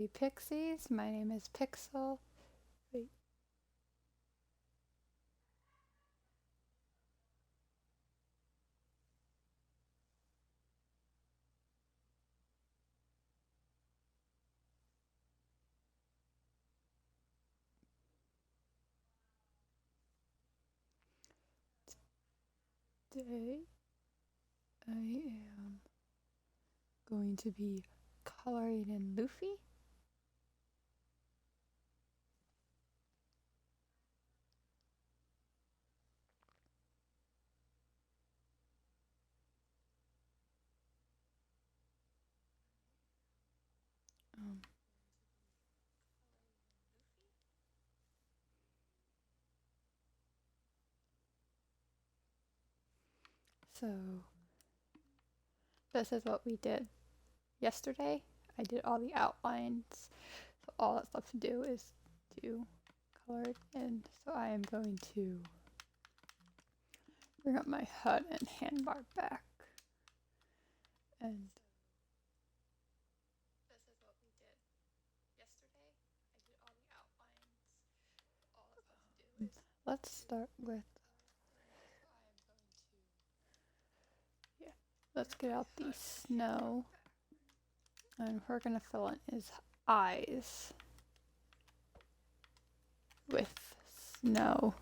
Pixies. My name is Pixel. Wait. Today I am going to be coloring in Luffy. Um, so this is what we did yesterday. I did all the outlines. So all that's left to do is to color it in. So I am going to bring up my HUD and handbar back. And this is what we did yesterday. I did all the outlines. All that's left to do is let's start with let's get out the snow. And we're gonna fill in his eyes with snow.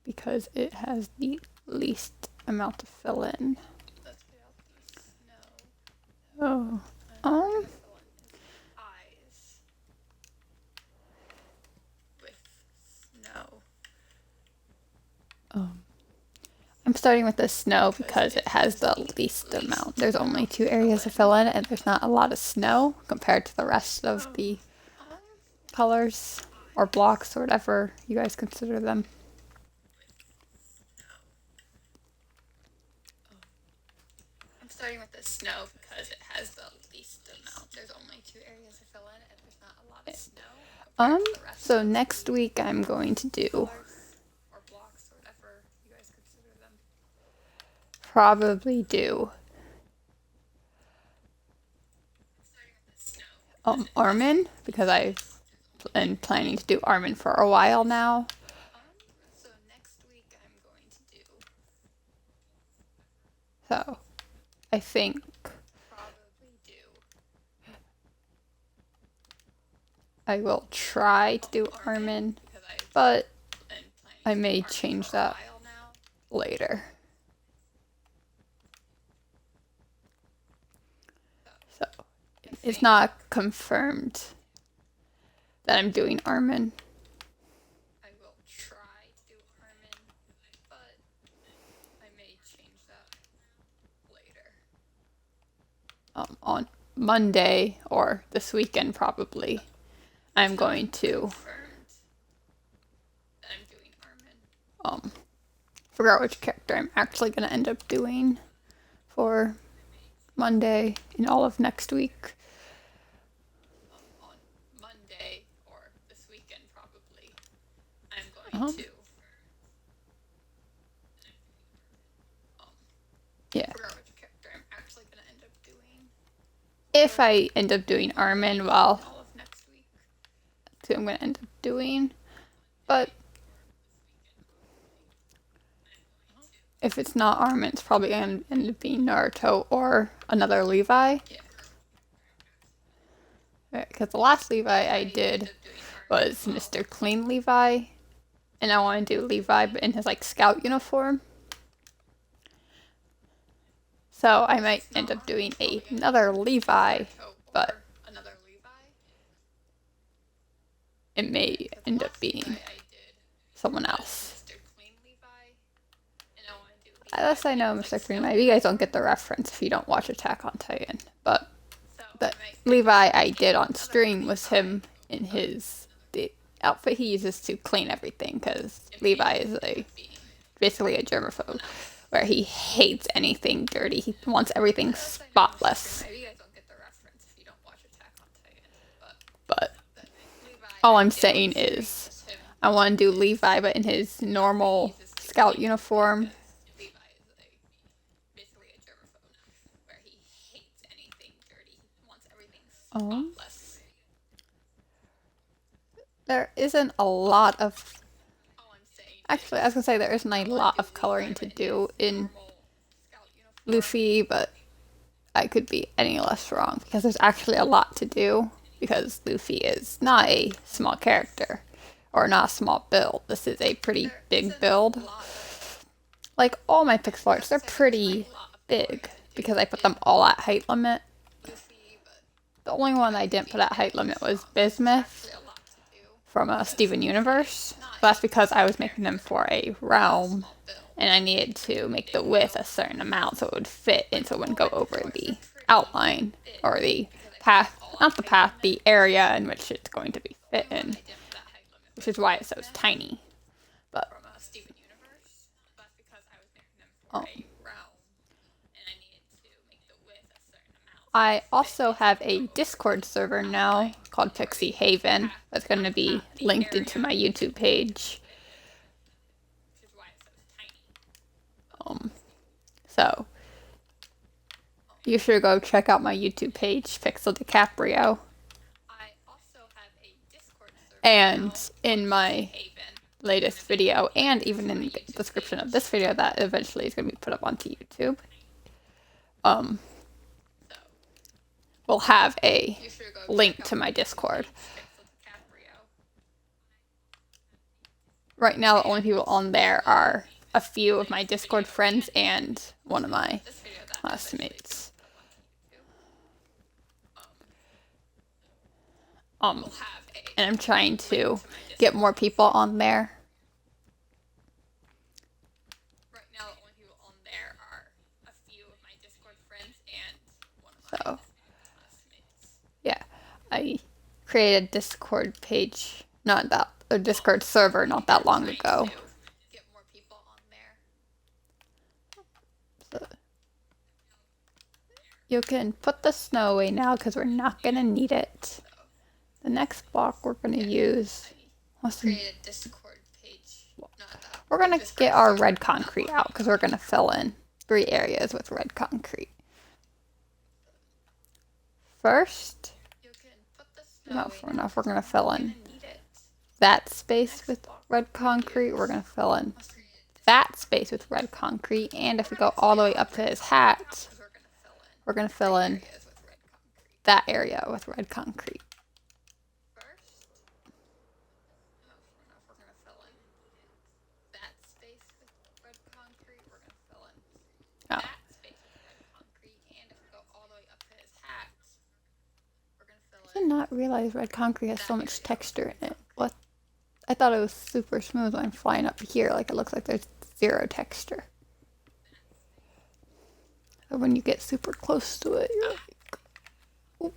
Because it has the least amount to fill in. Oh. Eyes with snow. I'm starting with the snow because it has the least amount. There's only 2 areas to fill in, and there's not a lot of snow compared to the rest of the colors or blocks or whatever you guys consider them. I'm starting with the snow because it has the least amount. There's only 2 areas to fill in, and there's not a lot of snow. So next week I'm going to do probably do Armin, because I've been planning to do Armin for a while now. So next week I'm going to do. So I think I will try to do Armin, but I may change that later. So it's not confirmed that I'm doing Armin. I will try to do Armin, but I may change that later. On Monday or this weekend probably, I'm going to figure out which character I'm actually going to end up doing for Monday and all of next week. On Monday or this weekend probably, I'm going to figure out which character I'm actually going to end up doing. If I end up doing Armin, well, that's who I'm going to end up doing. But if it's not Armin, it's probably going to end up being Naruto or another Levi. Because the last Levi I did was Mr. Clean Levi, and I want to do Levi but in his like scout uniform. So I might end up doing another Levi, but it may end up being someone else. Unless I know Mr. Clean Levi. You guys don't get the reference if you don't watch Attack on Titan. But the Levi I did on stream was him in the outfit he uses to clean everything, because Levi is basically a germaphobe, where he hates anything dirty. He wants everything spotless. But all I'm saying is I want to do Levi but in his normal scout uniform. Um, there isn't a lot of... Actually, I was gonna say there isn't a lot of coloring to do in Luffy, but I could be any less wrong because there's actually a lot to do because Luffy is not a small character or not a small build. This is a pretty big build. Like all my pixel arts, they're pretty big because I put them all at height limit. The only one I didn't put at height limit was Bismuth from Steven Universe. But that's because I was making them for a realm and I needed to make the width a certain amount so it would fit and so it wouldn't go over the outline or the path, not the path, the area in which it's going to be fit in, which is why it's so tiny. But I also have a Discord server now called Pixie Haven that's going to be linked into my YouTube page. So you should go check out my YouTube page, Pixel DiCaprio. And in my latest video, and even in the description of this video that eventually is going to be put up onto YouTube, we'll have a link to my Discord. Right now, the only people on there are a few of my Discord friends and one of my classmates. And I'm trying to get more people on there. So, yeah, I created a Discord page, a Discord server not that long ago. So, you can put the snow away now because we're not going to need it. The next block we're going to use... We're going to get our red concrete out because we're going to fill in 3 areas with red concrete. First, we're going to fill in that space with red concrete. We're going to fill in that space with red concrete. And if we go all the way up to his hat, we're going to fill in that area with red concrete. Oh. I did not realize red concrete has so much texture in it. What? I thought it was super smooth when I'm flying up here. Like it looks like there's 0 texture. And when you get super close to it, you're like, oh,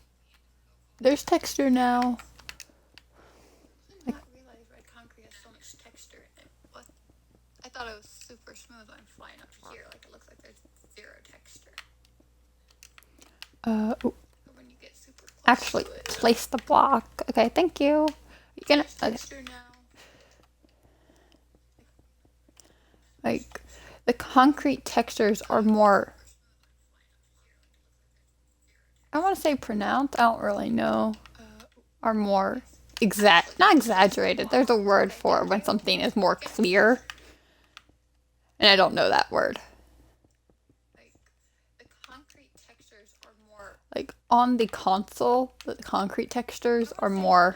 there's texture now. I did not realize red concrete has so much texture in it. What? I thought it was super smooth when I'm flying up here. Like it looks like there's 0 texture. Oh. Actually, place the block. Okay, thank you. You can like the concrete textures are more. I want to say pronounced. I don't really know. Are more not exaggerated. There's a word for when something is more clear, and I don't know that word. Like on the console, the concrete textures are more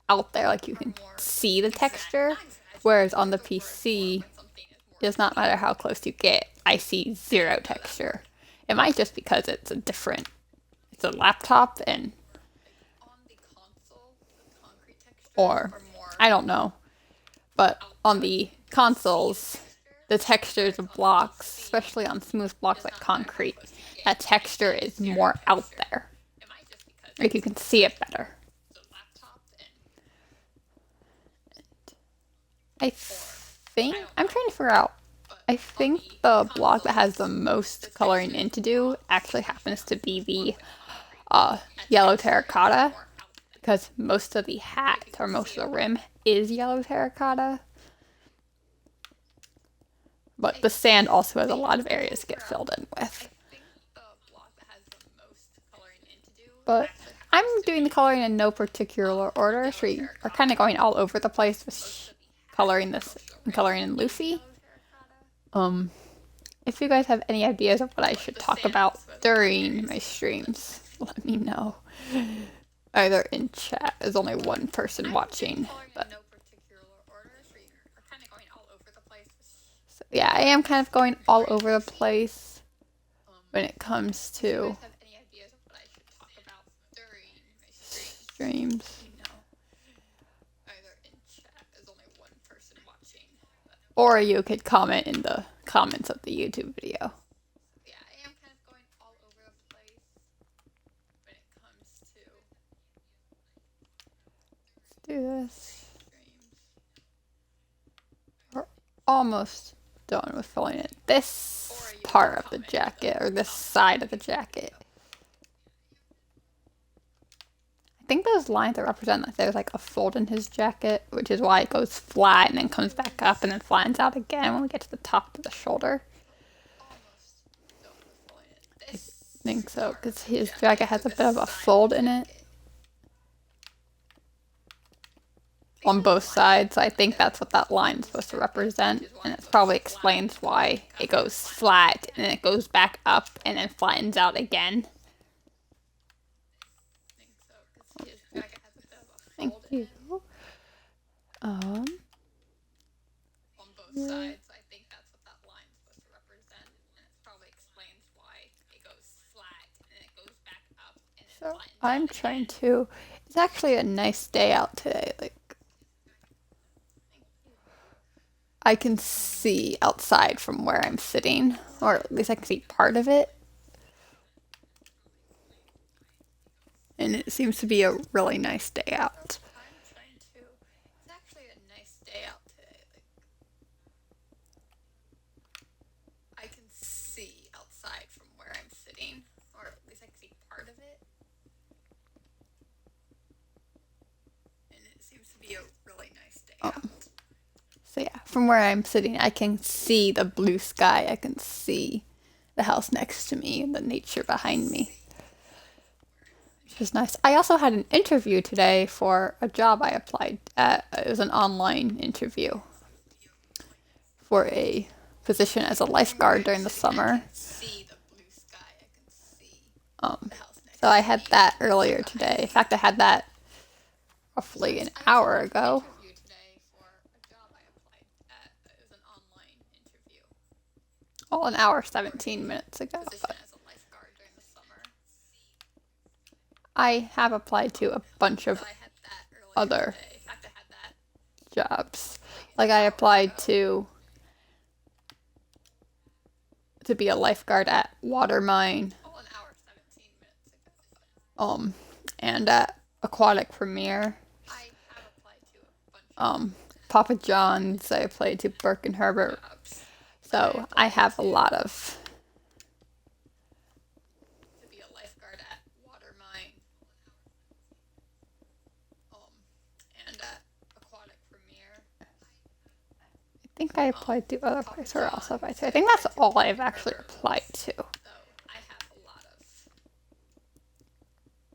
out there, like you can see the texture, whereas on the PC, it does not matter how close you get, I see 0 texture. It might just because it's a laptop and, or, I don't know, but on the consoles, the textures of blocks, especially on smooth blocks like concrete, that texture is more out there. Like you can see it better. I think, I'm trying to figure out, I think the block that has the most coloring in to do actually happens to be the yellow terracotta, because most of the hat, or most of the rim, is yellow terracotta. But the sand also has a lot of areas to get filled in with. But I'm doing the coloring in no particular order, so we are kind of going all over the place with coloring this and coloring in Luffy. Um, if you guys have any ideas of what I should talk about during my streams, let me know. Either in chat, there's only one person watching, but so yeah, I am kind of going all over the place when it comes to streams. Or you could comment in the comments of the YouTube video. Let's do this. We're almost done with filling in this part of the jacket, or this side of the jacket. I think those lines represent that there's like a fold in his jacket, which is why it goes flat and then comes back up and then flattens out again when we get to the top of the shoulder. I think so, because his jacket has a bit of a fold in it on both sides, so I think that's what that line is supposed to represent, and it probably explains why it goes flat and then it goes back up and then flattens out again. Thank you. On both sides, I think that's what that line is supposed to represent, and it probably explains why it goes flat and then it goes back up and then flattens out. I'm trying to. It's actually a nice day out today. Like, I can see outside from where I'm sitting, or at least I can see part of it. And it seems to be a really nice day out. It's actually a nice day out today. Like, I can see outside from where I'm sitting, or at least I can see part of it. And it seems to be a really nice day out. So yeah, from where I'm sitting, I can see the blue sky. I can see the house next to me and the nature behind me. Which is nice. I also had an interview today for a job I applied at. It was an online interview for a position as a lifeguard during the summer. So I had that earlier today. In fact, I had that roughly an hour ago. Well, an hour, 17 minutes ago. But I have applied to a bunch of other jobs. Like, I applied to be a lifeguard at Watermine. And at Aquatic Premier. Papa John's, I applied to Burke and Herbert. So I have a lot of. To be a lifeguard at Watermine. And at Aquatic Premier. I think I applied to other places where else have I said. I think that's all I've actually applied to. I have a lot of.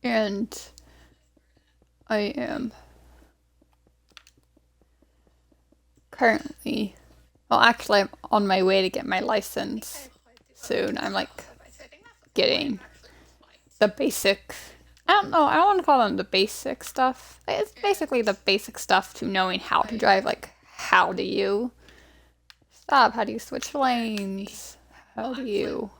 And I am currently. Well, actually, I'm on my way to get my license soon. I'm like getting the basic. I don't know. I don't want to call them the basic stuff. It's basically the basic stuff to knowing how to drive. Like, how do you stop? How do you switch lanes? How do you?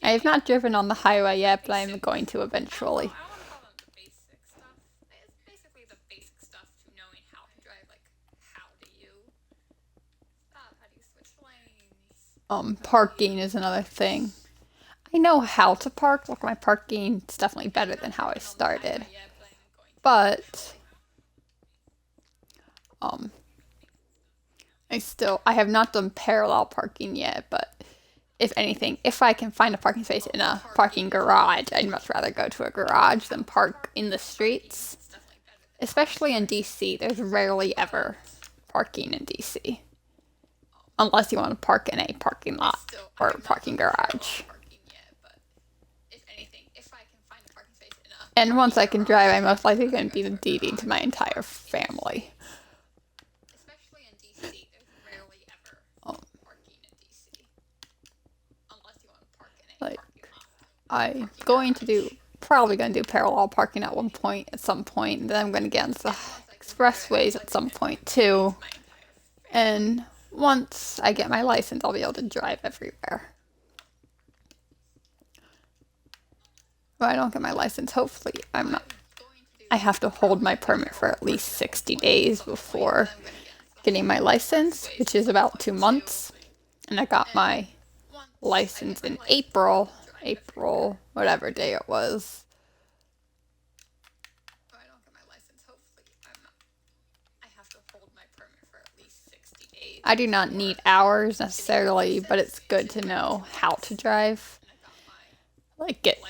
I have not driven on the highway yet, but I'm going to eventually. Parking is another thing. I know how to park. Look, my parking is definitely better than how I started. But, I have not done parallel parking yet, but if anything, if I can find a parking space in a parking garage, I'd much rather go to a garage than park in the streets. Especially in DC, there's rarely ever parking in DC. Unless you want to park in a parking lot or a parking garage. And once I can drive, I'm most likely going to be the DD to my entire family. Um, like, I'm probably going to do parallel parking at some point. Then I'm going to get into the expressways at some point too. And once I get my license, I'll be able to drive everywhere. If I don't get my license, hopefully I have to hold my permit for at least 60 days before getting my license, which is about 2 months. And I got my license in April, whatever day it was. I do not need hours necessarily, but it's good to know how to drive. Like, get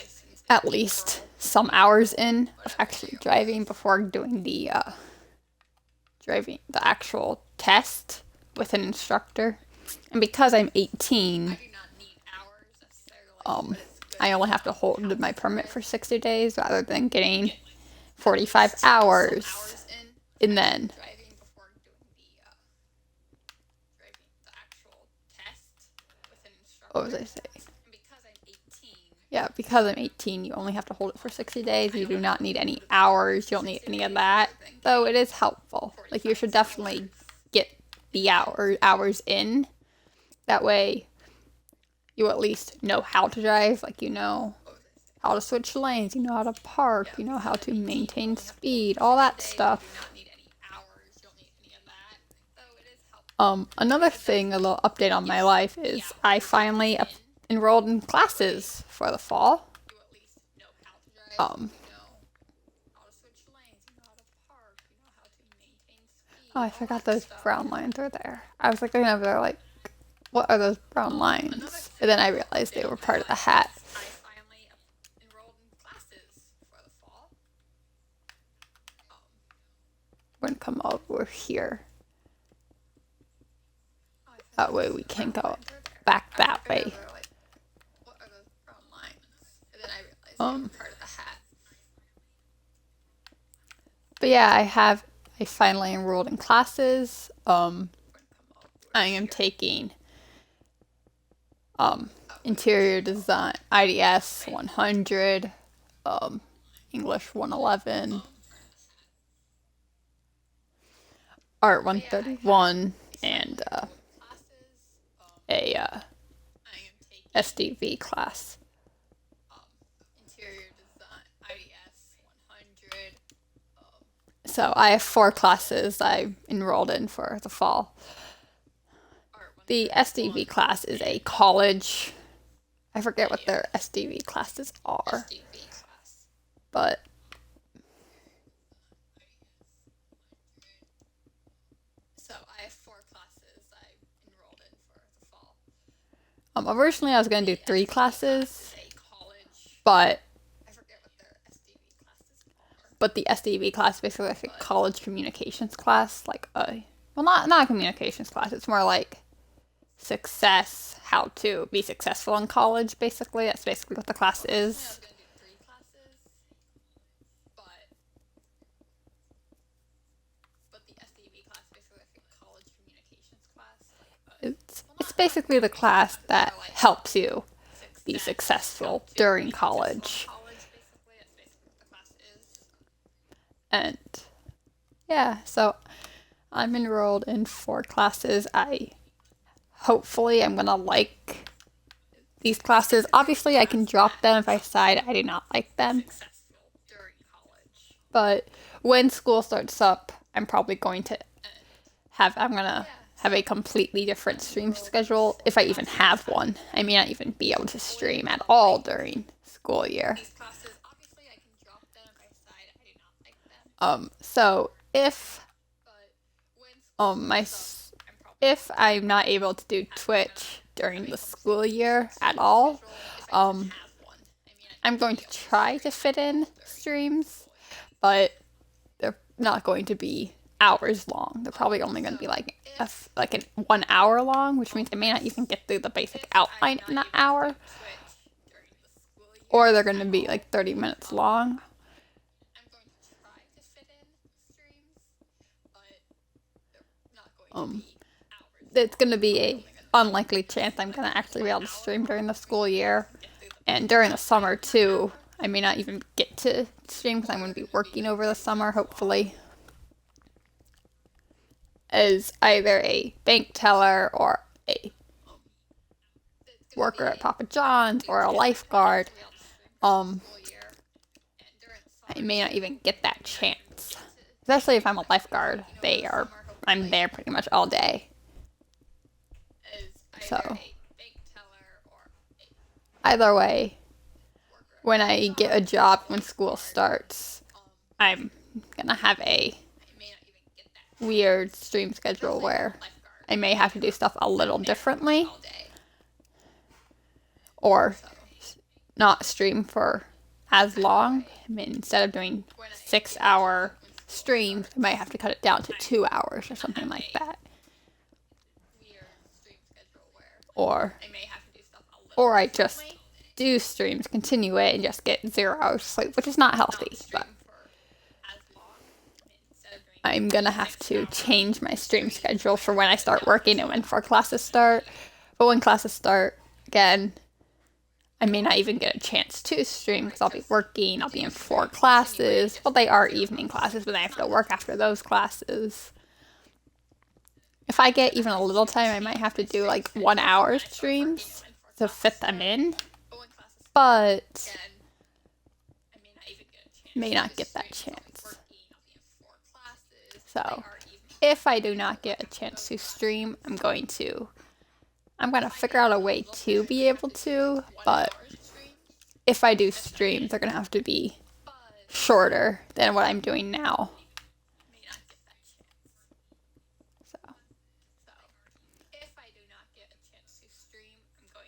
at least some hours in of actually driving before doing the actual test with an instructor. And because I'm 18, I only have to hold my permit for 60 days rather than getting 45 hours. And then what was I saying? Yeah, because I'm 18, you only have to hold it for 60 days. You do not need any hours. You don't need any of that. Though it is helpful. Like, you should definitely get the hours in. That way, you at least know how to drive. Like, you know how to switch lanes. You know how to park. You know how to maintain speed. All that stuff. Another thing, a little update on my life, is I finally enrolled in classes for the fall. Oh, I forgot those brown lines are there. I was looking over there like, what are those brown lines? And then I realized they were part of the hat. We're gonna come over here. That way we can go back that way. But yeah, I finally enrolled in classes. I am taking interior design, IDS 100, English 111, art 131, and a SDV class. So I have 4 classes I enrolled in for the fall. The SDV class is a college. I forget what their SDV classes are. But originally I was going to do 3 classes, but the SDV class is basically like a college communications class, like not a communications class. It's more like how to be successful in college. Basically, that's basically what the class is. It's basically the class that helps you be successful during college. And yeah, so I'm enrolled in 4 classes. Hopefully I'm gonna like these classes. Obviously I can drop them if I decide I do not like them. But when school starts up, I'm gonna have a completely different stream schedule, if I even have one. I may not even be able to stream at all during school year. So if I'm not able to do Twitch during the school year at all, I'm going to try to fit in streams, but they're not going to be hours long. They're probably only going to be like 1 hour long, which means I may not even get through the basic outline in that hour, or they're going to be like 30 minutes long. Um, it's gonna be a unlikely chance I'm gonna actually be able to stream during the school year, and during the summer too. I may not even get to stream because I'm gonna be working over the summer, hopefully, as either a bank teller or a worker at Papa John's or a lifeguard. I may not even get that chance. Especially if I'm a lifeguard. I'm there pretty much all day. So, either way, when I get a job when school starts, I'm gonna have a weird stream schedule where I may have to do stuff a little differently. Or not stream for as long. I mean, instead of doing 6-hour streams, I might have to cut it down to 2 hours or something like that. Or I just do streams, continue it, and just get 0 hours sleep, which is not healthy, but I'm gonna have to change my stream schedule for when I start working and when for classes start. But when classes start, again, I may not even get a chance to stream because I'll be working. I'll be in 4 classes. Well, they are evening classes, but I have to work after those classes. If I get even a little time, I might have to do like 1 hour streams to fit them in. But may not get that chance. So if I do not get a chance to stream, I'm going to figure out a way to be able to, but if I do streams, they're going to have to be shorter than what I'm doing now.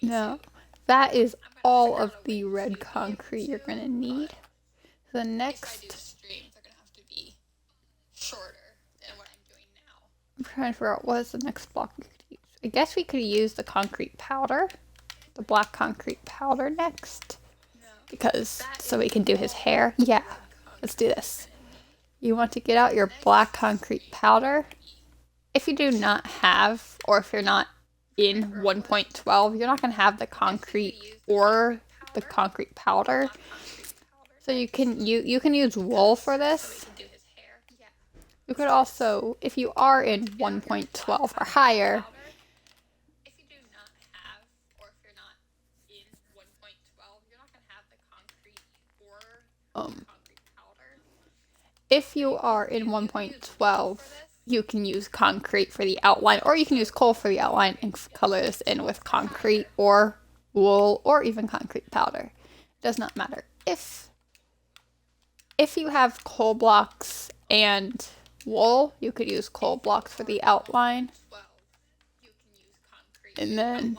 No, that is all of the red concrete you're going to need. The next... I'm trying to figure out what is the next block we could use. I guess we could use the concrete powder. The black concrete powder next. Because, so we can do his hair. Yeah, let's do this. You want to get out your black concrete powder. If you do not have, or if you're not in 1.12, you're not going to have the concrete or the concrete powder. So you can use wool for this. You could also, if you are in 1.12 or higher, if you are in 1.12, you can use concrete for the outline, or you can use coal for the outline and color this in with concrete or wool or even concrete powder. It does not matter. If you have coal blocks and wool, you could use coal blocks for the outline. And then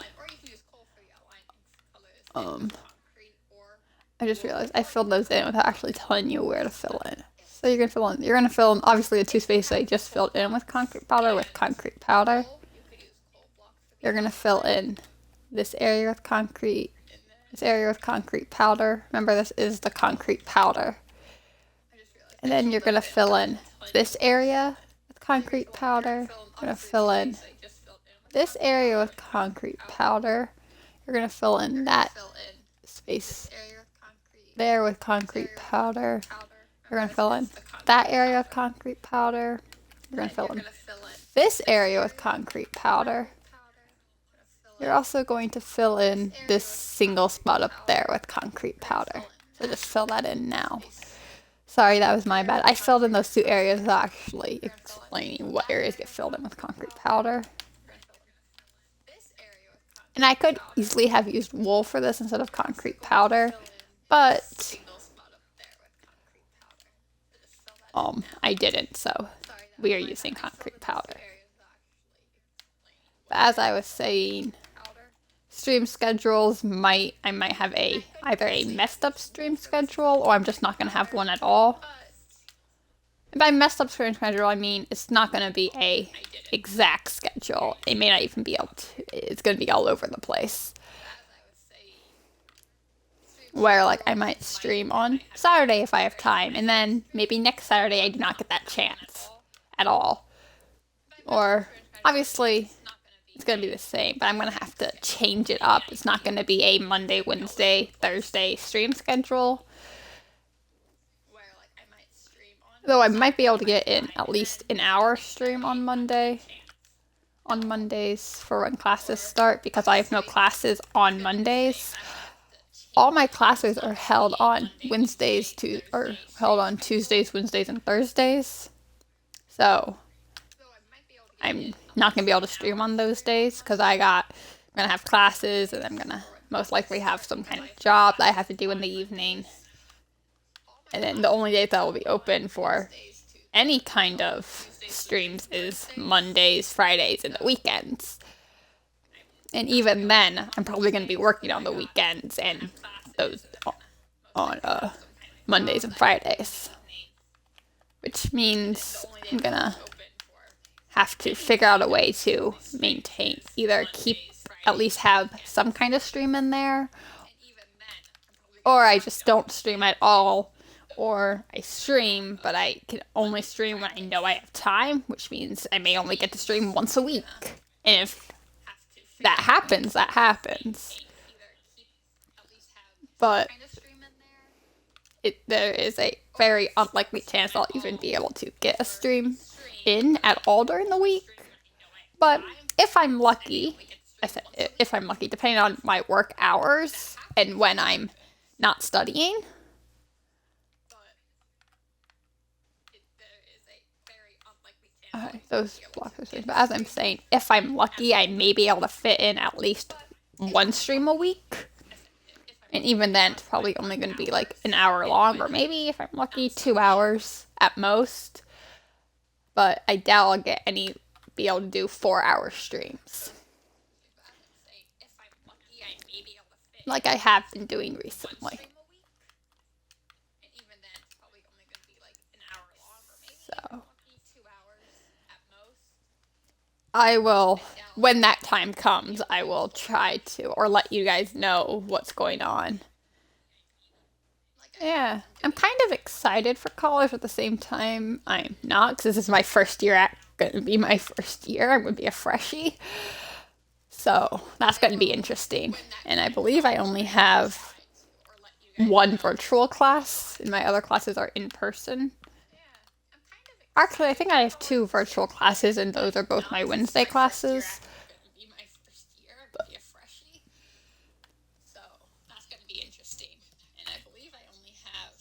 I just realized I filled those in without actually telling you where to fill in. So you're gonna fill in obviously the 2 spaces I just filled in with concrete powder. You're gonna fill in this area with concrete, this area with concrete powder. Remember, this is the concrete powder. And then you're gonna fill in this area with concrete powder. You're gonna fill in this area with concrete powder. You're gonna fill in that space there with concrete powder. You're going to fill in that area with concrete powder. You're going to fill in this area with concrete powder. You're also going to fill in this single spot up there with concrete powder. So just fill that in now. Sorry, that was my bad. I filled in those 2 areas without actually explaining what areas get filled in with concrete powder. And I could easily have used wool for this instead of concrete powder, but I didn't, so we are using concrete powder. But as I was saying, stream schedules I might have either a messed up stream schedule, or I'm just not going to have one at all. And by messed up stream schedule, I mean it's not going to be a exact schedule. It may not even be it's going to be all over the place. Where, like, I might stream on Saturday if I have time, and then maybe next Saturday I do not get that chance at all. Or Obviously, it's going to be the same, but I'm going to have to change it up. It's not going to be a Monday, Wednesday, Thursday stream schedule. Though I might be able to get in at least an hour stream on Monday. On Mondays for when classes start, because I have no classes on Mondays. All my classes are held on held on Tuesdays, Wednesdays, and Thursdays. So I'm not gonna be able to stream on those days because I'm gonna have classes, and I'm gonna most likely have some kind of job that I have to do in the evening. And then the only days that will be open for any kind of streams is Mondays, Fridays, and the weekends. And even then, I'm probably going to be working on the weekends and those on Mondays and Fridays. Which means I'm going to have to figure out a way to maintain, either at least have some kind of stream in there, or I just don't stream at all, or I stream, but I can only stream when I know I have time, which means I may only get to stream once a week. And if that happens, that happens. But there is a very unlikely chance I'll even be able to get a stream in at all during the week. But if I'm lucky, depending on my work hours and when I'm not studying, those blocks are strange. But as I'm saying, if I'm lucky, I may be able to fit in at least one stream a week. And even then, it's probably only going to be like an hour long, or maybe, if I'm lucky, 2 hours at most. But I doubt I'll be able to do 4-hour streams, like I have been doing recently. So I will, when that time comes, I will try to, or let you guys know what's going on. Yeah, I'm kind of excited for college at the same time. I'm not, because this is my first year. Going to be my first year. I'm going to be a freshie. So that's going to be interesting. And I believe I only have one virtual class, and my other classes are in person. Actually, I think I have 2 virtual classes, and those are both my Wednesday classes. But, so that's going to be interesting. And I believe I only have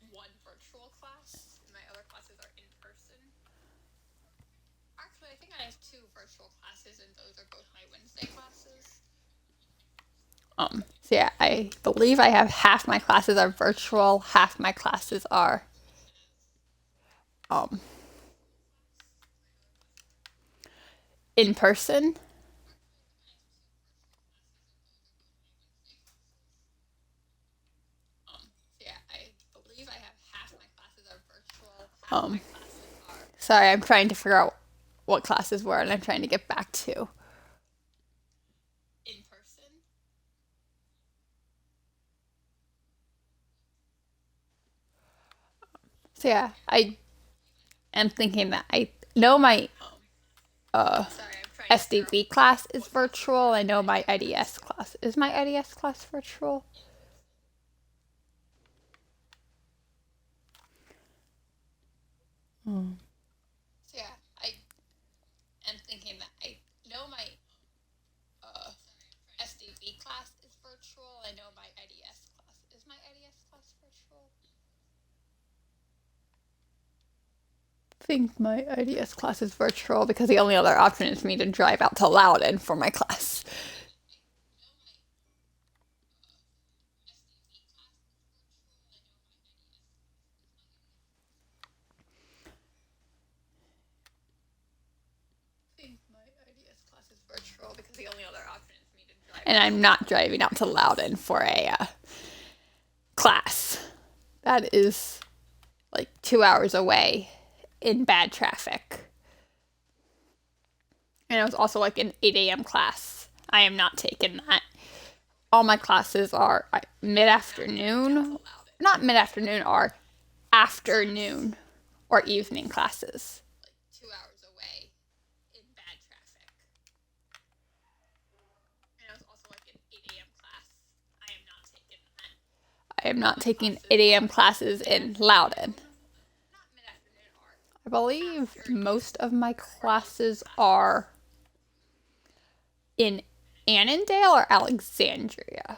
one virtual class, and my other classes are in person. Actually, I think I have 2 virtual classes, and those are both my Wednesday classes. So yeah, I believe I have half my classes are virtual, half my classes are in person. Yeah, I believe I have half my classes are virtual, half my classes are... Sorry, I'm trying to figure out what classes were, and I'm trying to get back to in person. So yeah, I am thinking that I know my SDV class is virtual. I know my IDS class. Is my IDS class virtual? So yeah, I am thinking that I know my SDV class is virtual. I know my IDS class. Is my IDS class virtual? I think my IDS class is virtual because the only other option is for me to drive out to Loudoun for my class. And I'm not driving out to Loudoun for a class. That is like 2 hours away in bad traffic. And it was also like an 8 a.m. class. I am not taking that. All my classes are mid-afternoon. Not mid-afternoon, are afternoon or evening classes. am not taking 8 a.m. classes in Loudon. I believe most of my classes are in Annandale or Alexandria.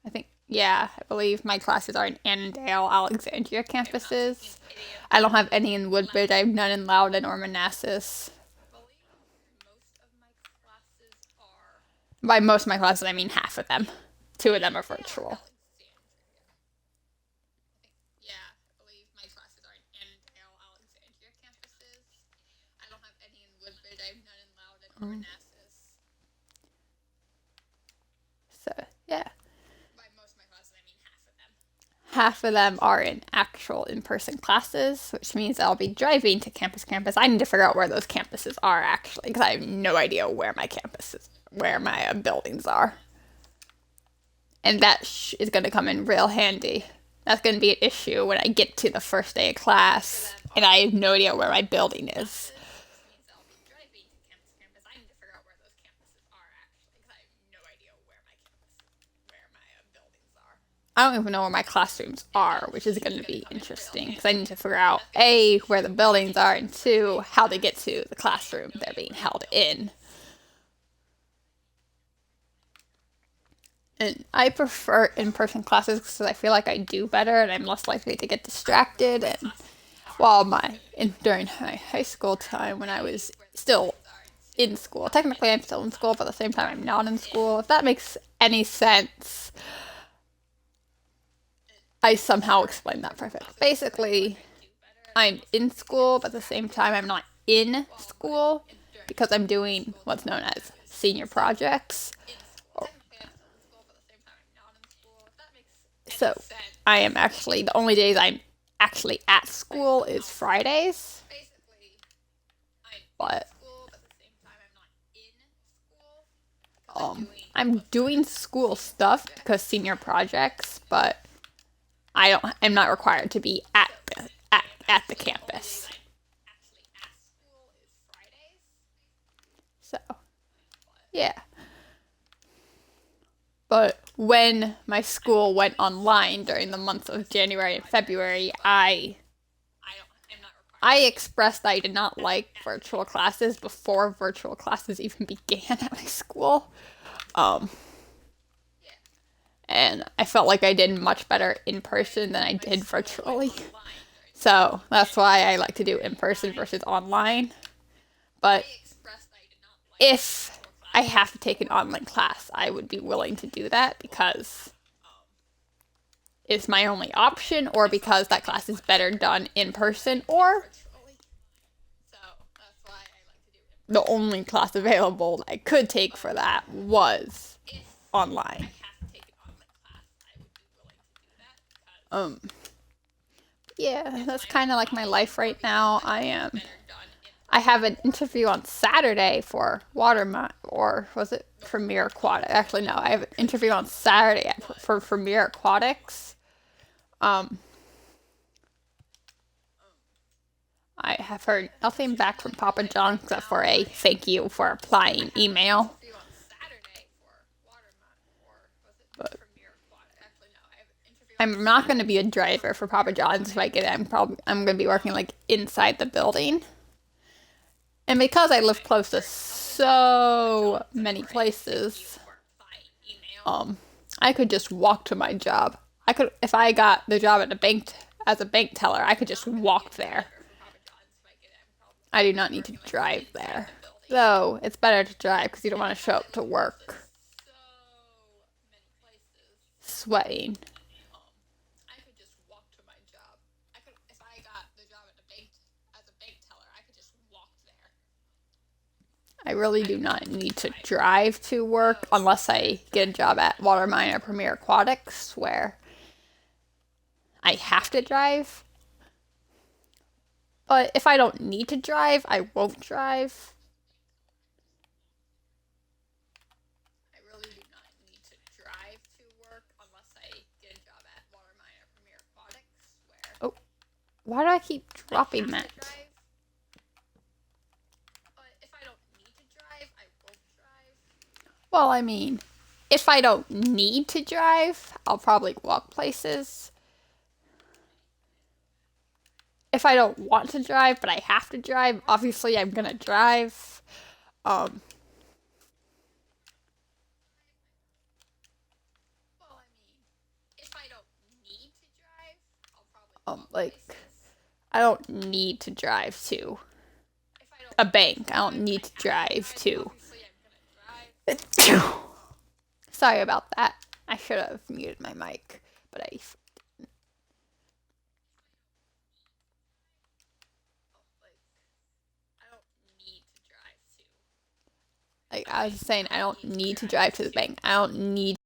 I think, yeah, I believe my classes are in Annandale, Alexandria campuses. I don't have any in Woodbridge. I have none in Loudon or Manassas. By most of my classes, I mean half of them. 2 of them are virtual. So, yeah. Half of them are in actual in-person classes, which means I'll be driving to campus. I need to figure out where those campuses are, actually, because I have no idea where my campuses, where my buildings are. And that is going to come in real handy. That's going to be an issue when I get to the first day of class, and I have no idea where my building is. I don't even know where my classrooms are, which is going to be interesting because I need to figure out A, where the buildings are, and 2, how to get to the classroom they're being held in. And I prefer in-person classes because I feel like I do better and I'm less likely to get distracted. And during my high school time when I was still in school, technically I'm still in school, but at the same time I'm not in school. If that makes any sense. I somehow explained that perfect. Basically, I'm in school, but at the same time, I'm not in school because I'm doing what's known as senior projects. So, I am actually, the only days I'm actually at school is Fridays. But, I'm doing school stuff because senior projects, but I'm not required to be at the campus. So, yeah. But when my school went online during the months of January and February, I expressed I did not like virtual classes before virtual classes even began at my school. And I felt like I did much better in person than I did virtually. So that's why I like to do in person versus online. But if I have to take an online class, I would be willing to do that because it's my only option, or because that class is better done in person, or the only class available I could take for that was online. Yeah, that's kind of like my life right now. I have an interview on Saturday for or was it Premier Aquatics? Actually, no, I have an interview on Saturday for Premier Aquatics. I have heard nothing back from Papa John except for a thank you for applying email. But I'm not going to be a driver for Papa John's if I get it. I'm going to be working like inside the building. And because I live close to so many places, I could just walk to my job. If I got the job at a bank as a bank teller, I could just walk there. I do not need to drive there. Though, it's better to drive because you don't want to show up to work sweating. I really do not need to drive to work unless I get a job at Watermine or Premier Aquatics where I have to drive. But if I don't need to drive, I won't drive. I really do not need to drive to work unless I get a job at Watermine or Premier Aquatics where... Oh, why do I keep dropping that? Well, I mean, if I don't need to drive, I'll probably walk places. If I don't want to drive, but I have to drive, obviously I'm gonna drive. Um, like, I don't need to drive to a bank. I don't need to drive to. Sorry about that. I should have muted my mic, but I. Like I was saying, I don't need to drive to the bank. I don't need